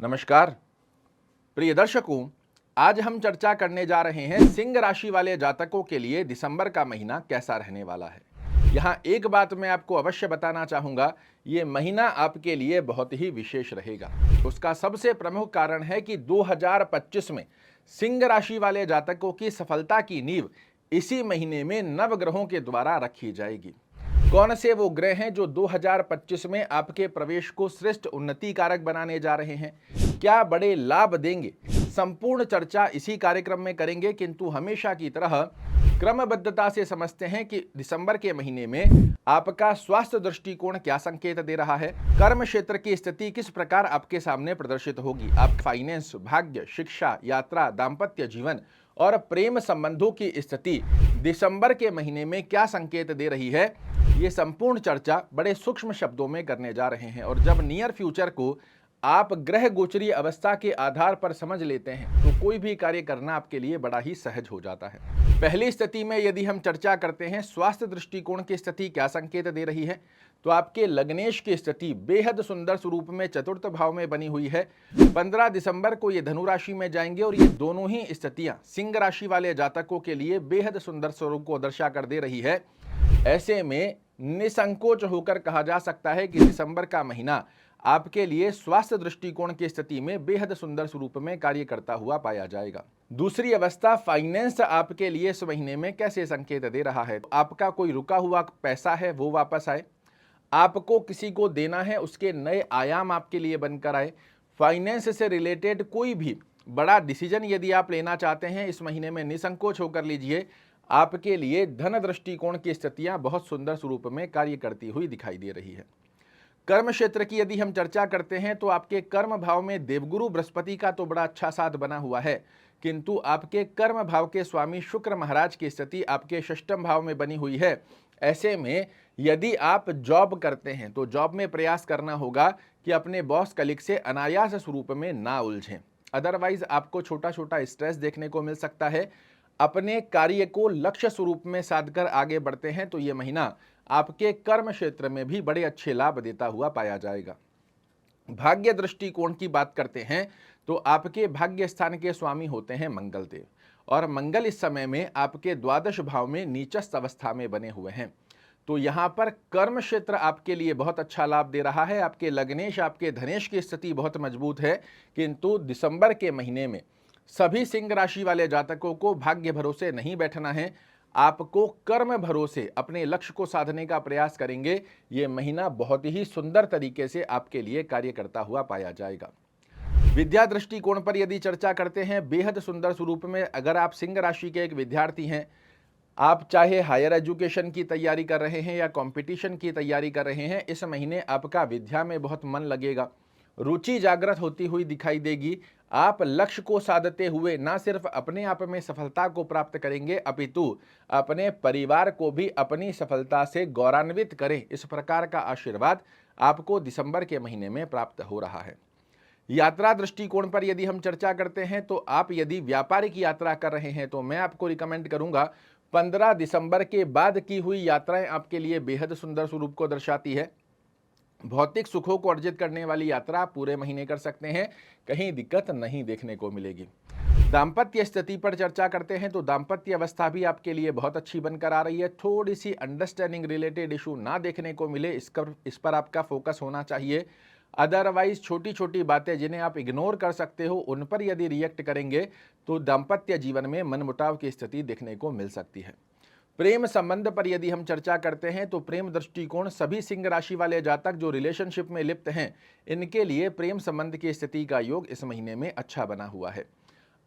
नमस्कार प्रिय दर्शकों, आज हम चर्चा करने जा रहे हैं सिंह राशि वाले जातकों के लिए दिसंबर का महीना कैसा रहने वाला है। यहाँ एक बात मैं आपको अवश्य बताना चाहूँगा, ये महीना आपके लिए बहुत ही विशेष रहेगा। उसका सबसे प्रमुख कारण है कि 2025 में सिंह राशि वाले जातकों की सफलता की नींव इसी महीने में नवग्रहों के द्वारा रखी जाएगी। कौन से वो ग्रह हैं जो 2025 में आपके प्रवेश को श्रेष्ठ उन्नति कारक बनाने जा रहे हैं, क्या बड़े लाभ देंगे, संपूर्ण चर्चा इसी कार्यक्रम में करेंगे। किंतु हमेशा की तरह क्रमबद्धता से समझते हैं कि दिसंबर के महीने में आपका स्वास्थ्य दृष्टिकोण क्या संकेत दे रहा है, कर्म क्षेत्र की स्थिति किस प्रकार आपके सामने प्रदर्शित होगी, आप फाइनेंस, भाग्य, शिक्षा, यात्रा, दाम्पत्य जीवन और प्रेम संबंधों की स्थिति दिसंबर के महीने में क्या संकेत दे रही है, ये संपूर्ण चर्चा बड़े सूक्ष्म शब्दों में करने जा रहे हैं। और जब नियर फ्यूचर को आप ग्रह गोचरीय अवस्था के आधार पर समझ लेते हैं तो कोई भी कार्य करना आपके लिए बड़ा ही सहज हो जाता है। पहली स्थिति में यदि हम चर्चा करते हैं स्वास्थ्य दृष्टिकोण की स्थिति क्या संकेत दे रही है, तो आपके लग्नेश की स्थिति बेहद सुंदर स्वरूप में चतुर्थ भाव में बनी हुई है। 15 दिसंबर को ये धनु राशि में जाएंगे और ये दोनों ही स्थितियां सिंह राशि वाले जातकों के लिए बेहद सुंदर स्वरूप को दर्शा कर दे रही है। ऐसे में निसंकोच होकर कहा जा सकता है कि दिसंबर का महीना आपके लिए स्वास्थ्य दृष्टिकोण की स्थिति में बेहद सुंदर स्वरूप में कार्य करता हुआ पाया जाएगा। दूसरी अवस्था फाइनेंस आपके लिए इस महीने में कैसे संकेत दे रहा है, तो आपका कोई रुका हुआ पैसा है वो वापस आए, आपको किसी को देना है उसके नए आयाम आपके लिए बनकर आए, फाइनेंस से रिलेटेड कोई भी बड़ा डिसीजन यदि आप लेना चाहते हैं इस महीने में निसंकोच होकर लीजिए। आपके लिए धन दृष्टिकोण की स्थितियां बहुत सुंदर स्वरूप में कार्य करती हुई दिखाई दे रही है। कर्म क्षेत्र की यदि हम चर्चा करते हैं तो आपके कर्म भाव में देवगुरु बृहस्पति का तो बड़ा अच्छा साथ बना हुआ है, किंतु आपके कर्म भाव के स्वामी शुक्र महाराज की स्थिति आपके षष्ठम भाव में बनी हुई है। ऐसे में यदि आप जॉब करते हैं तो जॉब में प्रयास करना होगा कि अपने बॉस कलीग से अनायास स्वरूप में ना उलझें, अदरवाइज आपको छोटा छोटा स्ट्रेस देखने को मिल सकता है। अपने कार्य को लक्ष्य स्वरूप में साधकर आगे बढ़ते हैं तो ये महीना आपके कर्म क्षेत्र में भी बड़े अच्छे लाभ देता हुआ पाया जाएगा। भाग्य दृष्टिकोण की बात करते हैं तो आपके भाग्य स्थान के स्वामी होते हैं मंगल देव, और मंगल इस समय में आपके द्वादश भाव में नीचस्थ अवस्था में बने हुए हैं। तो यहाँ पर कर्म क्षेत्र आपके लिए बहुत अच्छा लाभ दे रहा है। आपके लग्नेश, आपके धनेश की स्थिति बहुत मजबूत है, किंतु दिसंबर के महीने में सभी सिंह राशि वाले जातकों को भाग्य भरोसे नहीं बैठना है, आपको कर्म भरोसे अपने लक्ष्य को साधने का प्रयास करेंगे। ये महीना बहुत ही सुंदर तरीके से आपके लिए कार्य करता हुआ पाया जाएगा। विद्या दृष्टिकोण पर यदि चर्चा करते हैं, बेहद सुंदर स्वरूप में अगर आप सिंह राशि के एक विद्यार्थी हैं, आप चाहे हायर एजुकेशन की तैयारी कर रहे हैं या कंपटीशन की तैयारी कर रहे हैं, इस महीने आपका विद्या में बहुत मन लगेगा, रुचि जागृत होती हुई दिखाई देगी। आप लक्ष्य को साधते हुए ना सिर्फ अपने आप में सफलता को प्राप्त करेंगे अपितु अपने परिवार को भी अपनी सफलता से गौरवान्वित करें, इस प्रकार का आशीर्वाद आपको दिसंबर के महीने में प्राप्त हो रहा है। यात्रा दृष्टिकोण पर यदि हम चर्चा करते हैं तो आप यदि व्यापारिक यात्रा कर रहे हैं तो मैं आपको रिकमेंड करूंगा 15 दिसंबर के बाद की हुई यात्राएं आपके लिए बेहद सुंदर स्वरूप को दर्शाती है। भौतिक सुखों को अर्जित करने वाली यात्रा आप पूरे महीने कर सकते हैं, कहीं दिक्कत नहीं देखने को मिलेगी। दाम्पत्य स्थिति पर चर्चा करते हैं तो दाम्पत्य अवस्था भी आपके लिए बहुत अच्छी बनकर आ रही है। थोड़ी सी अंडरस्टैंडिंग रिलेटेड इशू ना देखने को मिले, इस पर आपका फोकस होना चाहिए। अदरवाइज छोटी छोटी बातें जिन्हें आप इग्नोर कर सकते हो उन पर यदि रिएक्ट करेंगे तो दाम्पत्य जीवन में मनमुटाव की स्थिति देखने को मिल सकती है। प्रेम संबंध पर यदि हम चर्चा करते हैं तो प्रेम दृष्टिकोण सभी सिंह राशि वाले जातक जो रिलेशनशिप में लिप्त हैं, इनके लिए प्रेम संबंध की स्थिति का योग इस महीने में अच्छा बना हुआ है।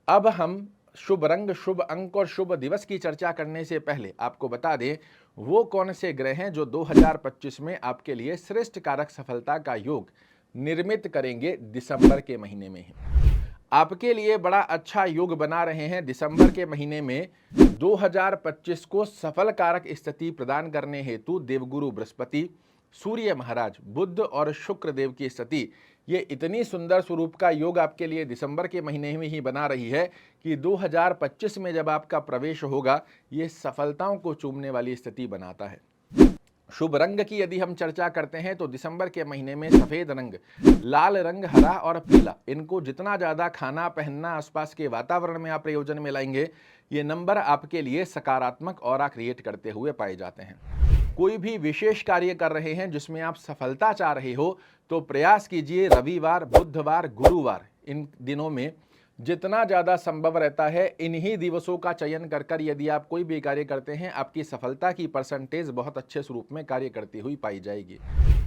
अब हम शुभ रंग, शुभ अंक और शुभ दिवस की चर्चा करने से पहले आपको बता दें वो कौन से ग्रह हैं जो 2025 में आपके लिए श्रेष्ठ कारक सफलता का योग निर्मित करेंगे दिसंबर के महीने में ही। आपके लिए बड़ा अच्छा योग बना रहे हैं दिसंबर के महीने में 2025 को सफल कारक स्थिति प्रदान करने हेतु देवगुरु बृहस्पति, सूर्य महाराज, बुध और शुक्र देव की स्थिति। ये इतनी सुंदर स्वरूप का योग आपके लिए दिसंबर के महीने में ही बना रही है कि 2025 में जब आपका प्रवेश होगा ये सफलताओं को चूमने वाली स्थिति बनाता है। शुभ रंग की यदि हम चर्चा करते हैं तो दिसंबर के महीने में सफ़ेद रंग, लाल रंग, हरा और पीला, इनको जितना ज़्यादा खाना पहनना आसपास के वातावरण में आप प्रयोजन में लाएंगे, ये नंबर आपके लिए सकारात्मक ऑरा क्रिएट करते हुए पाए जाते हैं। कोई भी विशेष कार्य कर रहे हैं जिसमें आप सफलता चाह रहे हो तो प्रयास कीजिए रविवार, बुधवार, गुरुवार, इन दिनों में जितना ज़्यादा संभव रहता है इन्हीं दिवसों का चयन कर कर यदि आप कोई भी कार्य करते हैं, आपकी सफलता की परसेंटेज बहुत अच्छे स्वरूप में कार्य करती हुई पाई जाएगी।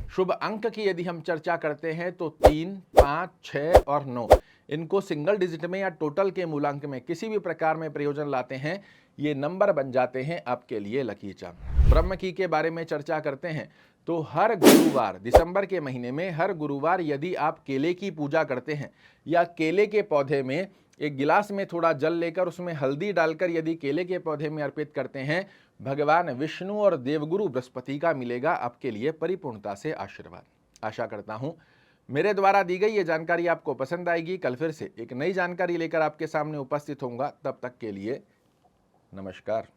शुभ अंक की यदि हम चर्चा करते हैं तो 3, 5, 6 और 9, इनको सिंगल डिजिट में या टोटल के मूलांक में किसी भी प्रकार में प्रयोजन लाते हैं, ये नंबर बन जाते हैं आपके लिए लकी चार्म। ब्रह्म की के बारे में चर्चा करते हैं तो हर गुरुवार, दिसंबर के महीने में हर गुरुवार यदि आप केले की पूजा करते हैं या केले के पौधे में एक गिलास में थोड़ा जल लेकर उसमें हल्दी डालकर यदि केले के पौधे में अर्पित करते हैं, भगवान विष्णु और देवगुरु बृहस्पति का मिलेगा आपके लिए परिपूर्णता से आशीर्वाद। आशा करता हूं मेरे द्वारा दी गई ये जानकारी आपको पसंद आएगी। कल फिर से एक नई जानकारी लेकर आपके सामने उपस्थित होऊंगा। तब तक के लिए नमस्कार।